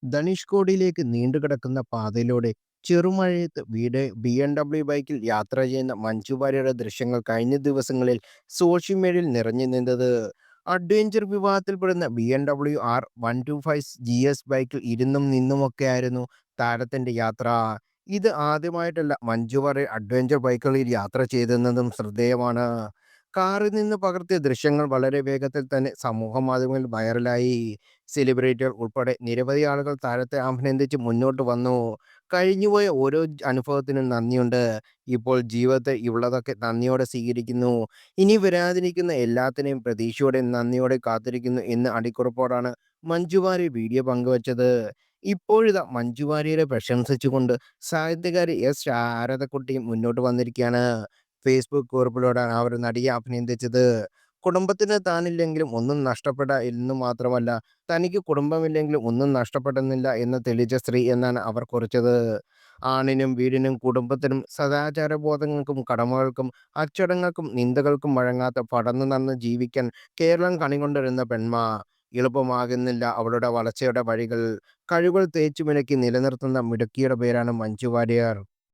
ധനുഷ്കോടിയിലേക്ക് നീണ്ടുകിടക്കുന്ന പാതയിലൂടെ ചെറുമഴയത്ത് B M W ബൈക്കിൽ യാത്ര ചെയ്യുന്ന മഞ്ജു വാര്യരുടെ ദൃശ്യങ്ങൾ കഴിഞ്ഞ ദിവസങ്ങളിൽ സോഷ്യൽ മീഡിയയിൽ നിറഞ്ഞു നിന്നത്. അഡ്വഞ്ചർ വിഭാഗത്തിൽപ്പെടുന്ന BMW R125 GS ബൈക്കിൽ ഇരുന്നും നിന്നുമൊക്കെയായിരുന്നു താരത്തിന്റെ യാത്ര. ഇത് ആദ്യമായിട്ടല്ല മഞ്ജു വാര്യർ അഡ്വഞ്ചർ ബൈക്കുകളിൽ യാത്ര ചെയ്തെന്നതും ശ്രദ്ധേയമാണ്. കാറിൽ നിന്ന് പകർത്തിയ ദൃശ്യങ്ങൾ വളരെ വേഗത്തിൽ തന്നെ സമൂഹ മാധ്യമങ്ങളിൽ വൈറലായി. സെലിബ്രിറ്റികൾ ഉൾപ്പെടെ നിരവധി ആളുകൾ താരത്തെ അഭിനന്ദിച്ച് മുന്നോട്ട് വന്നു. കഴിഞ്ഞുപോയ ഓരോ അനുഭവത്തിനും നന്ദിയുണ്ട്. ഇപ്പോൾ ജീവിതത്തിൽ ഉള്ളതൊക്കെ നന്ദിയോടെ സ്വീകരിക്കുന്നു. ഇനി വരാനിരിക്കുന്ന എല്ലാത്തിനെയും പ്രതീക്ഷയോടെയും നന്ദിയോടെയും കാത്തിരിക്കുന്നു എന്ന് അടിക്കുറിപ്പോടാണ് മഞ്ജു വാര്യർ വീഡിയോ പങ്കുവച്ചത്. ഇപ്പോഴിതാ മഞ്ജു വാര്യരെ പ്രശംസിച്ചുകൊണ്ട് സാഹിത്യകാരി എസ് ശാരദക്കുട്ടിയും മുന്നോട്ട് വന്നിരിക്കുകയാണ്. ഫേസ്ബുക്ക് കുറിപ്പിലൂടെയാണ് അവർ നടിയെ അഭിനന്ദിച്ചത്. കുടുംബത്തിന് താനില്ലെങ്കിലും ഒന്നും നഷ്ടപ്പെട്ട എന്ന് മാത്രമല്ല, തനിക്ക് കുടുംബമില്ലെങ്കിലും ഒന്നും നഷ്ടപ്പെടുന്നില്ല എന്ന് തെളിയിച്ച സ്ത്രീ എന്നാണ് അവർ കുറിച്ചത്. ആണിനും വീടിനും കുടുംബത്തിനും സദാചാരബോധങ്ങൾക്കും കടമകൾക്കും അച്ചടങ്ങൾക്കും നിന്ദകൾക്കും വഴങ്ങാത്ത പടർന്നു നടന്ന് ജീവിക്കാൻ കേരളം കണികൊണ്ടിരുന്ന പെൺമ. എളുപ്പമാകുന്നില്ല അവളുടെ വളർച്ചയുടെ വഴികൾ. കഴിവുകൾ തേച്ചുമിനുക്കി നിലനിർത്തുന്ന മിടുക്കിയുടെ പേരാണ് മഞ്ജു വാര്യർ.